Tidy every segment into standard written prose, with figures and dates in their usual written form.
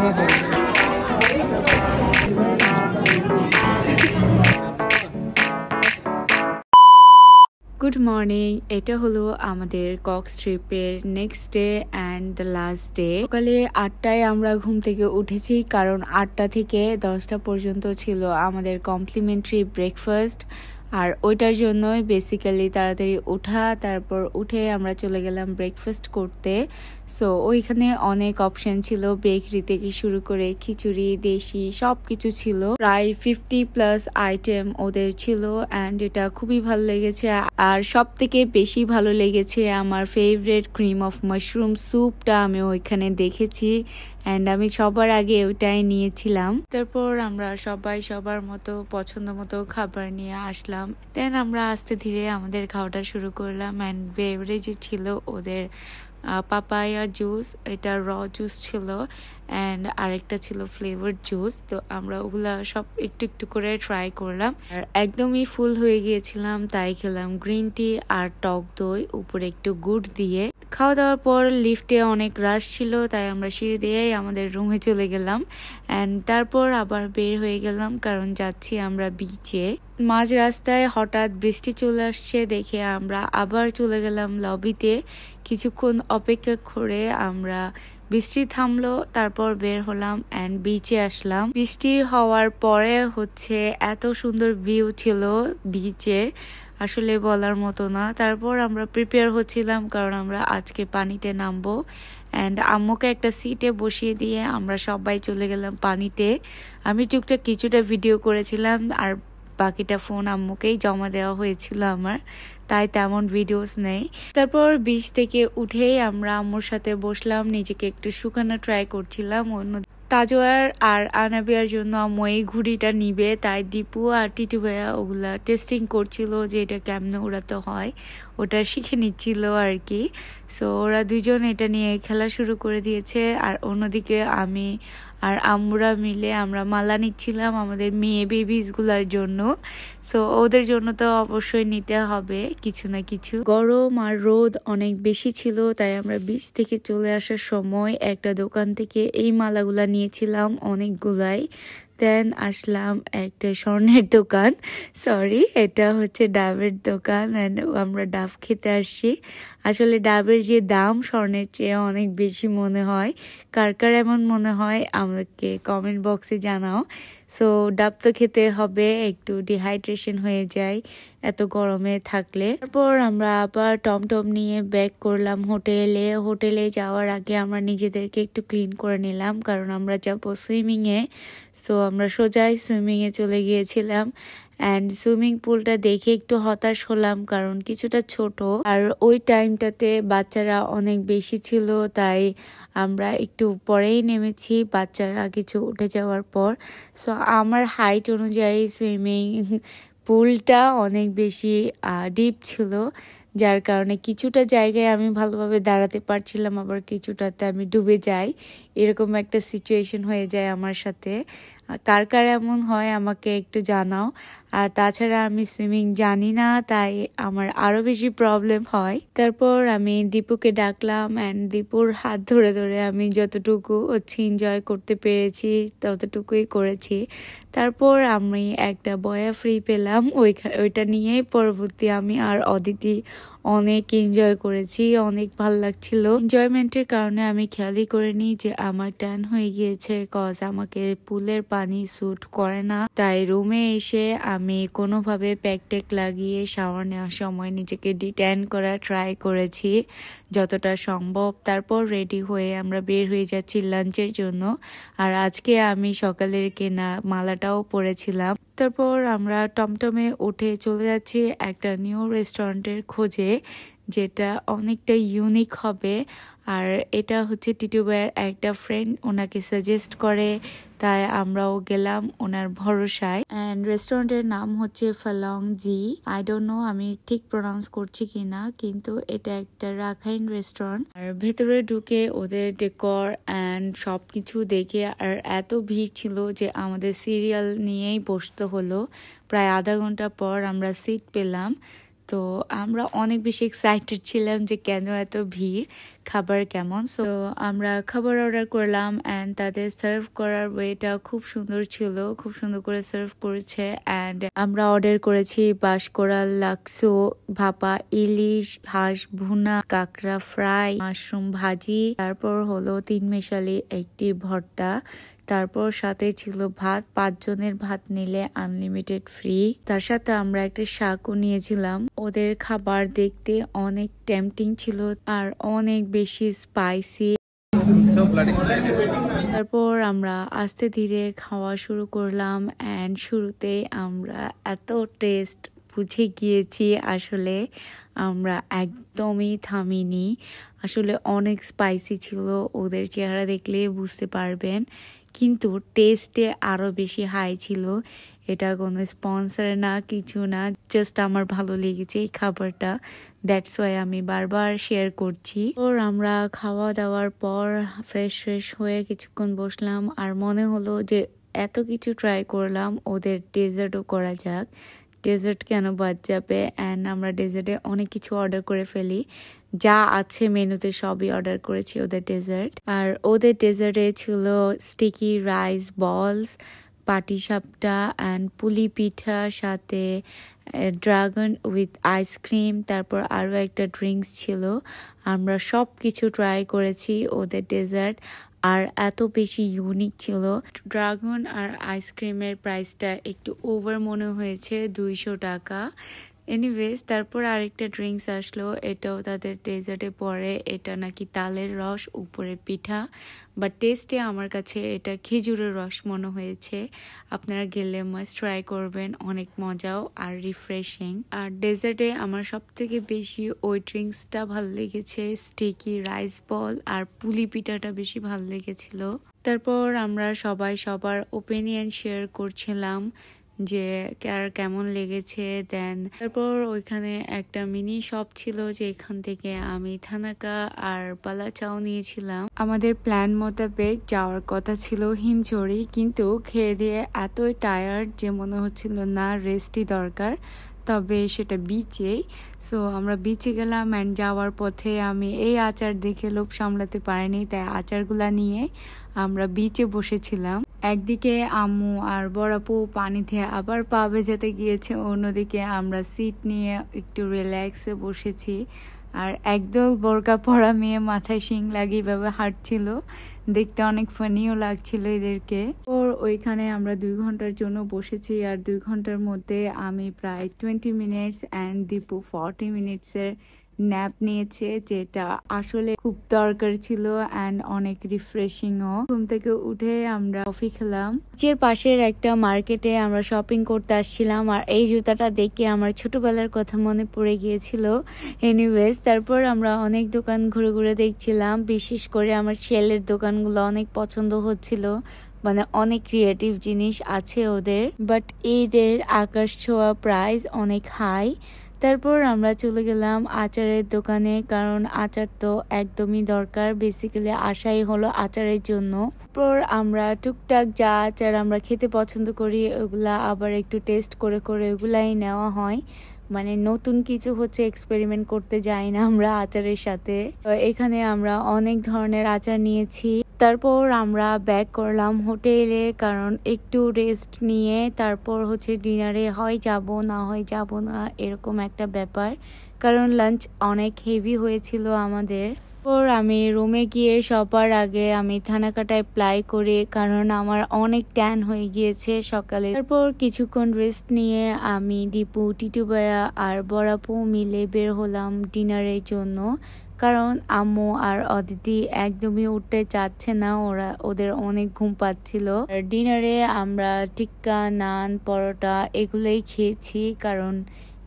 Good morning. এটা হলো আমাদের কক্স ট্রিপের next day and the last day. সকালে 8টায় আমরা ঘুম থেকে উঠেছি, কারণ 8টা থেকে 10টা পর্যন্ত ছিল আমাদের কমপ্লিমেন্টারি ব্রেকফাস্ট। আর ওইটার জন্যই বেসিক্যালি তাড়াতাড়ি উঠা। তারপর উঠে আমরা চলে গেলাম ব্রেকফাস্ট করতে। সো ওইখানে অনেক অপশন ছিল, বেকারি থেকে শুরু করে খিচুড়ি, দেশি সব কিছু ছিল। প্রায় 50+ আইটেম ওদের ছিল অ্যান্ড এটা খুবই ভালো লেগেছে। আর সব থেকে বেশি ভালো লেগেছে আমার ফেভারিট ক্রিম অফ মাশরুম স্যুপটা আমি ওইখানে দেখেছি অ্যান্ড আমি সবার আগে ওইটাই নিয়েছিলাম। তারপর আমরা সবাই সবার মতো পছন্দ মতো খাবার নিয়ে আসলাম। দেন আমরা আস্তে ধীরে আমাদের খাওয়াটা শুরু করলাম অ্যান্ড বেভারেজে ছিল ওদের পাপায়া জুস, এটা র জুস ছিল অ্যান্ড আরেকটা ছিল ফ্লেভার্ড জুস। তো আমরা ওগুলা সব একটু একটু করে ট্রাই করলাম আর একদমই ফুল হয়ে গিয়েছিলাম, তাই খেলাম গ্রিন টি আর টক দই উপরে একটু গুড় দিয়ে। খাওয়া দাওয়ার পর লিফটে অনেক রাশ ছিল, তাই আমরা সিঁড়ি দিয়েই আমাদের রুমে চলে গেলাম অ্যান্ড তারপর আবার বের হয়ে গেলাম, কারণ যাচ্ছি আমরা বিচে। মাঝ রাস্তায় হঠাৎ বৃষ্টি চলে আসছে দেখে আমরা আবার চলে গেলাম লবিতে। কিছুক্ষণ অপেক্ষা করে আমরা বৃষ্টি থামলো, তারপর বের হলাম অ্যান্ড বিচে আসলাম। বৃষ্টি হওয়ার পরে হচ্ছে এত সুন্দর ভিউ ছিল বিচের, আসলে বলার মতো না। তারপর আমরা প্রিপেয়ার হচ্ছিলাম, কারণ আমরা আজকে পানিতে নামবো অ্যান্ড আম্মুকে একটা সিটে বসিয়ে দিয়ে আমরা সবাই চলে গেলাম পানিতে। আমি টুকটাক কিছুটা ভিডিও করেছিলাম আর বাকিটা ফোন আম্মুকেই জমা দেওয়া হয়েছিল আমার, তাই তেমন ভিডিওস নেই। তারপর বিচ থেকে উঠেই আমরা আম্মুর সাথে বসলাম, নিজেকে একটু শুকানো ট্রাই করছিলাম। অন্য তাজোয়ার আর আনাবিয়ার জন্য আম্মু এই ঘুড়িটা নিবে, তাই দীপু আর টিটু ভাইয়া ওগুলা টেস্টিং করছিল যে এটা কেমনে উড়াতে হয়, ওটা শিখে নিচ্ছিল আর কি। সো ওরা দুজন এটা নিয়ে খেলা শুরু করে দিয়েছে আর অন্যদিকে আমি আর আম্মুরা মিলে আমরা মালা নিচ্ছিলাম আমাদের মেয়ে বেবিসগুলার জন্য। সো ওদের জন্য তো অবশ্যই নিতে হবে কিছু না কিছু। গরম আর রোদ অনেক বেশি ছিল, তাই আমরা বিচ থেকে চলে আসার সময় একটা দোকান থেকে এই মালাগুলা নিয়েছিলাম অনেকগুলাই। দেন আসলাম একটা স্বর্ণের দোকান, সরি এটা হচ্ছে ডাবের দোকান অ্যান্ড আমরা ডাব খেতে আসছি। আসলে ডাবের যে দাম স্বর্ণের চেয়ে অনেক বেশি মনে হয়। কার কার এমন মনে হয় আমাকে কমেন্ট বক্সে জানাও। সো ডাব তো খেতে হবে, একটু ডিহাইড্রেশন হয়ে যায় এত গরমে থাকলে। তারপর আমরা আবার টমটম নিয়ে ব্যাক করলাম হোটেলে যাওয়ার আগে আমরা নিজেদেরকে একটু ক্লিন করে নিলাম, কারণ আমরা যাবো সুইমিংয়ে। সো আমরা সোজাই সুইমিংয়ে চলে গিয়েছিলাম অ্যান্ড সুইমিং পুলটা দেখে একটু হতাশ হলাম, কারণ কিছুটা ছোট আর ওই টাইমটাতে বাচ্চারা অনেক বেশি ছিল, তাই আমরা একটু পরেই নেমেছি বাচ্চারা কিছু উঠে যাওয়ার পর। সো আমার হাইট অনুযায়ী সুইমিং পুলটা অনেক বেশি ডিপ ছিল, যার কারণে কিছুটা জায়গায় আমি ভালোভাবে দাঁড়াতে পারছিলাম, আবার কিছুটাতে আমি ডুবে যাই। এরকম একটা সিচুয়েশন হয়ে যায় আমার সাথে। কার কার এমন হয় আমাকে একটু জানাও। আর তাছাড়া আমি সুইমিং জানি না, তাই আমার আরো বেশি প্রবলেম হয়। তারপর আমি দীপুকে ডাকলাম অ্যান্ড দীপুর হাত ধরে ধরে আমি যতটুকু হচ্ছে এনজয় করতে পেরেছি ততটুকুই করেছি। তারপর আমি একটা বয়া ফ্রি পেলাম, ওইটা নিয়েই পরবর্তী আমি আর অদিতি অনেক এনজয় করেছি, অনেক ভালো লাগছিল। এনজয়মেন্টের কারণে আমি খেয়ালই করিনি যে আমার ট্যান হয়ে গিয়েছে, কজ আমাকে পুলের পানি স্যুট করে না। তাই রুমে এসে আমি কোনোভাবে প্যাকটেক লাগিয়ে শাওয়ার নেওয়ার সময় নিজেকে ডিট্যান করা ট্রাই করেছি যতটা সম্ভব। তারপর রেডি হয়ে আমরা বের হয়ে যাচ্ছি লাঞ্চের জন্য। আর আজকে আমি সকালের কেনা মালাটাও পরেছিলাম। তারপর আমরা টমটমে উঠে চলে যাচ্ছি একটা নিউ রেস্টুরেন্টের খোঁজে, যেটা অনেকটা ইউনিক হবে। আর এটা হচ্ছে টিটু ভাইয়ের একটা ফ্রেন্ড ওনাকে সাজেস্ট করে, তাই আমরাও গেলাম ওনার ভরসায়। অ্যান্ড রেস্টুরেন্টের নাম হচ্ছে ফালং জি। আই ডোন্ট নো আমি ঠিক প্রনাউন্স করছি কিনা, কিন্তু এটা একটা রাখাইন রেস্টুরেন্ট। আর ভেতরে ঢুকে ওদের ডেকর অ্যান্ড সবকিছু দেখে আর এত ভিড় ছিল যে আমাদের সিরিয়াল নিয়েই বসতে হলো। প্রায় আধা ঘন্টা পর আমরা সিট পেলাম। তো আমরা অনেক বেশি এক্সাইটেড ছিলাম যে কেন এত ভিড়, খাবার কেমন। সো আমরা খাবার অর্ডার করলাম অ্যান্ড তাদের সার্ভ করার ওয়েটা খুব সুন্দর ছিল, খুব সুন্দর করে সার্ভ করেছে। অ্যান্ড আমরা অর্ডার করেছি বাঁশকোড়াল, লাক্সো, ভাপা ইলিশ, হাঁস ভুনা, কাঁকড়া ফ্রাই, মাশরুম ভাজি, তারপর হলো 3 মেশালি একটি ভর্তা, তারপর সাথে ছিল ভাত। 5 জনের ভাত নিলে আনলিমিটেড ফ্রি। তার সাথে আমরা একটা শাকও নিয়েছিলাম। ওদের খাবার দেখতে অনেক টেম্পটিং ছিল আর অনেক বেশি স্পাইসি। তারপর আমরা আস্তে ধীরে খাওয়া শুরু করলাম অ্যান্ড শুরুতে আমরা এত টেস্ট বুঝে গিয়েছি, আসলে আমরা একদমই থামিনি। আসলে অনেক স্পাইসি ছিল, ওদের চেহারা দেখলে বুঝতে পারবেন, কিন্তু টেস্টে আরো বেশি হাই ছিল। এটা কোনো স্পন্সর না, কিছু না, জাস্ট আমার ভালো লেগেছে এই খাবারটা, দ্যাটস ওয়াই আমি বারবার শেয়ার করছি। ওর আমরা খাওয়া দাওয়ার পর ফ্রেশ হয়ে কিছুক্ষণ বসলাম আর মনে হলো যে এত কিছু ট্রাই করলাম, ওদের ডেজার্টও করা যাক। ডেজার্ট কেন বাদ যাবে, অ্যান্ড আমরা ডেজার্টে অনেক কিছু অর্ডার করে ফেলি, যা আছে মেনুতে সবই অর্ডার করেছি ওদের ডেজার্ট। আর ওদের ডেজার্টে ছিল স্টিকি রাইস বলস, পাটিসাপটা অ্যান্ড পুলি পিঠা, সাথে ড্রাগন উইথ আইসক্রিম, তারপর আরও একটা ড্রিঙ্কস ছিল। আমরা সব কিছু ট্রাই করেছি ওদের ডেজার্ট, আর এত বেশি ইউনিক ছিল। ড্রাগন আর আইসক্রিমের প্রাইসটা একটু ওভার মনে হয়েছে, 200 টাকা। এনিওয়েজ, তারপর আরেকটা ড্রিঙ্কস আসলো, এটাও তাদের ডেজার্টে পড়ে। এটা নাকি তালের রস, উপরে পিঠা, বাট টেস্টে আমার কাছে এটা খেজুরের রস মনে হয়েছে। আপনারা গেলে মাস্ট ট্রাই করবেন, অনেক মজাও আর রিফ্রেশিং। আর ডেজার্টে আমার সব থেকে বেশি ওই ড্রিঙ্কসটা ভালো লেগেছে, স্টিকি রাইস বল আর পুলি পিঠাটা বেশি ভালো লেগেছিল। তারপর আমরা সবাই সবার ওপিনিয়ন শেয়ার করছিলাম যে কার কেমন লেগেছে। দেন তারপর ওইখানে একটা মিনি শপ ছিল, যে এখান থেকে আমি থানাকা আর পালাচাও নিয়েছিলাম। আমাদের প্ল্যান মোতাবেক যাওয়ার কথা ছিল হিমছড়ি, কিন্তু খেয়ে দিয়ে এতই টায়ার্ড যে মনে হচ্ছিল না, রেস্টই দরকার, তবে সেটা বিচেই। সো আমরা বিচে গেলাম অ্যান্ড যাওয়ার পথে আমি এই আচার দেখে লোভ সামলাতে পারিনি, তাই আচারগুলা নিয়ে আমরা বিচে বসেছিলাম। একদিকে আম্মু আর বড়াপু পানিতে আবার পা ভেজাতে গিয়েছে, অন্যদিকে আমরা সিট নিয়ে একটু রিল্যাক্সে বসেছি। আর একদল বোরকা পরা মেয়ে মাথায় শিং লাগিয়ে ভাবে হাঁটছিল, দেখতে অনেক ফানিও লাগছিল এদেরকে। ওর ওইখানে আমরা 2 ঘন্টার জন্য বসেছি, আর 2 ঘন্টার মধ্যে আমি প্রায় 20 মিনিটস অ্যান্ড দীপু 40 মিনিটসের ন্যাপ নিয়েছে, যেটা আসলে খুব দরকার ছিল অ্যান্ড অনেক রিফ্রেশিংও। ঘুম থেকে উঠে আমরা কফি খেলাম। নিচের পাশের একটা মার্কেটে আমরা শপিং করতে আসছিলাম, আর এই জুতাটা দেখে আমার ছোটবেলার কথা মনে পড়ে গিয়েছিল। এনিওয়েজ, তারপর আমরা অনেক দোকান ঘুরে ঘুরে দেখছিলাম, বিশেষ করে আমার ছেলের দোকানগুলো অনেক পছন্দ হচ্ছিল, মানে অনেক ক্রিয়েটিভ জিনিস আছে ওদের, বাট এদের আকাশ ছোঁয়া প্রাইস অনেক হাই। তারপর আমরা চলে গেলাম আচারের দোকানে, কারণ আচার তো একদমই দরকার, বেসিক্যালি আশাই হলো আচারের জন্য। তারপর আমরা টুকটাক যা আচার আমরা খেতে পছন্দ করি ওগুলা আবার একটু টেস্ট করে করে ওগুলাই নেওয়া হয়, মানে নতুন কিছু হচ্ছে এক্সপেরিমেন্ট করতে যাই না আমরা আচারের সাথে। এখানে আমরা অনেক ধরনের আচার নিয়েছি। তারপর আমরা ব্যাক করলাম হোটেলে, কারণ একটু রেস্ট নিয়ে তারপর হচ্ছে ডিনারে হয় যাব না হয় যাব না, এরকম একটা ব্যাপার, কারণ লাঞ্চ অনেক হেভি হয়েছিল আমাদের। তারপর আমি রুমে গিয়ে সবার আগে আমি থানাকাটা অ্যাপ্লাই করি, কারণ আমার অনেক ট্যান হয়ে গিয়েছে সকালে। তারপর কিছুক্ষণ রেস্ট নিয়ে আমি, দীপু, টিটু ভাইয়া আর বড়াপু মিলে বের হলাম ডিনারের জন্য, কারণ আম্মু আর অদিতি একদমই উঠতে চাচ্ছে না, ওদের অনেক ঘুম পাচ্ছিল। ডিনারে আমরা টিক্কা, নান, পরোটা এগুলোই খেয়েছি, কারণ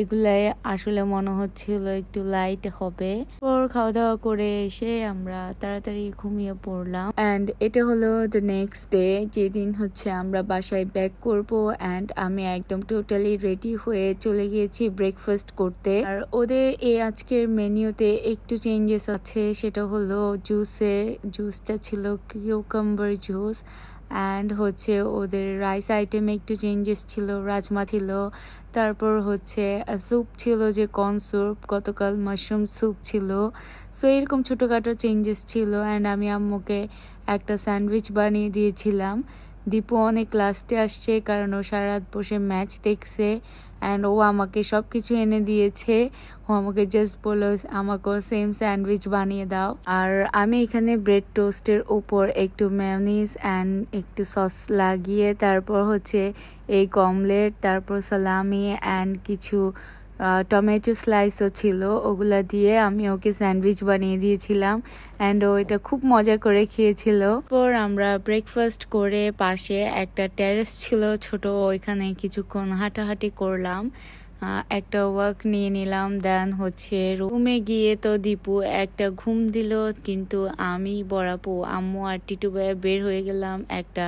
এগুলাই আসলে মনে হচ্ছিল একটু লাইট হবে। পর খাওয়া দাওয়া করে এসে আমরা তাড়াতাড়ি ঘুমিয়ে পড়লাম। অ্যান্ড এটা হলো দ্য নেক্সট ডে, যেদিন হচ্ছে আমরা বাসায় ব্যাক করব। অ্যান্ড আমি একদম টোটালি রেডি হয়ে চলে গিয়েছি ব্রেকফাস্ট করতে। আর ওদের এই আজকের মেনিউতে একটু চেঞ্জেস আছে, সেটা হলো জুসটা ছিল কিউকাম্বার জুস, অ্যান্ড হচ্ছে ওদের রাইস আইটেমে একটু চেঞ্জেস ছিল, রাজমা ছিল, তারপর হচ্ছে স্যুপ ছিল যে কর্ন স্যুপ, গতকাল মাশরুম স্যুপ ছিল। সো এরকম ছোটোখাটো চেঞ্জেস ছিল। অ্যান্ড আমি আম্মুকে একটা স্যান্ডউইচ বানিয়ে দিয়েছিলাম। দীপু অনেক লাস্টে আসছে কারণ ও সারা রাত বসে ম্যাচ দেখছে অ্যান্ড ও আমাকে সব কিছু এনে দিয়েছে। ও আমাকে জাস্ট বললো আমাকেও সেম স্যান্ডউইচ বানিয়ে দাও। আর আমি এখানে ব্রেড টোস্টের উপর একটু মেয়োনিজ অ্যান্ড একটু সস লাগিয়ে তারপর হচ্ছে এই অমলেট, তারপর সালামি অ্যান্ড কিছু টমেটো স্লাইসও ছিল, ওগুলা দিয়ে আমি ওকে স্যান্ডউইচ বানিয়ে দিয়েছিলাম অ্যান্ড ও এটা খুব মজা করে খেয়েছিল। পর আমরা ব্রেকফাস্ট করে পাশে একটা টেরেস ছিল ছোট, ওইখানে কিছুক্ষণ হাঁটাহাঁটি করলাম, একটা ওয়াক নিয়ে নিলাম। দেন হচ্ছে রুমে গিয়ে তো দীপু একটা ঘুম দিল, কিন্তু আমি বড়াপু আম্মু আর টিটু ভাইয়া বের হয়ে গেলাম একটা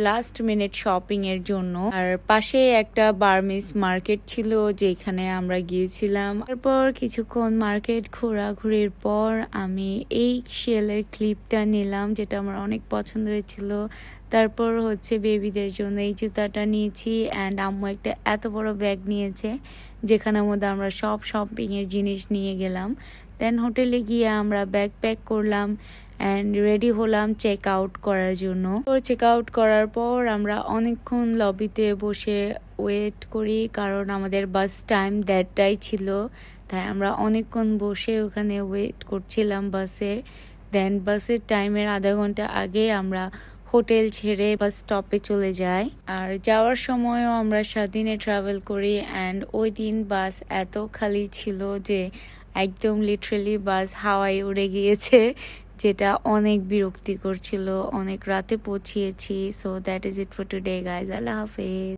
লাস্ট মিনিট শপিং এর জন্য। আর পাশে একটা বার্মিস মার্কেট ছিল যেখানে আমরা গিয়েছিলাম। তারপর কিছুক্ষণ মার্কেট ঘোরাঘুরির পর আমি এই শেলের ক্লিপটা নিলাম যেটা আমার অনেক পছন্দ হয়েছিল। তারপর হচ্ছে বেবিদের জন্য এই জুতাটা নিয়েছি অ্যান্ড আম্মু একটা এত বড় ব্যাগ নিয়েছে যেখানের মধ্যে আমরা সব শপিং এর জিনিস নিয়ে গেলাম। দেন হোটেলে গিয়ে আমরা ব্যাগ প্যাক করলাম অ্যান্ড রেডি হলাম চেক আউট করার জন্য। তো চেক আউট করার পর আমরা অনেকক্ষণ লবিতে বসে ওয়েট করি কারণ আমাদের বাস টাইম দেড়টাই ছিল, তাই আমরা অনেকক্ষণ বসে ওখানে ওয়েট করছিলাম বাসের। দেন বাসের টাইমের আধা ঘন্টা আগে আমরা হোটেল ছেড়ে বাস স্টপে চলে যাই। আর যাওয়ার সময়ও আমরা স্বাধীনে ট্রাভেল করি অ্যান্ড ওই দিন বাস এত খালি ছিল যে একদম লিটারেলি বাস হাওয়ায় উড়ে গিয়েছে, যেটা অনেক বিরক্তিকর ছিল। অনেক রাতে পৌঁছিয়েছি। So that is it for today guys, আল্লাহ হাফেজ।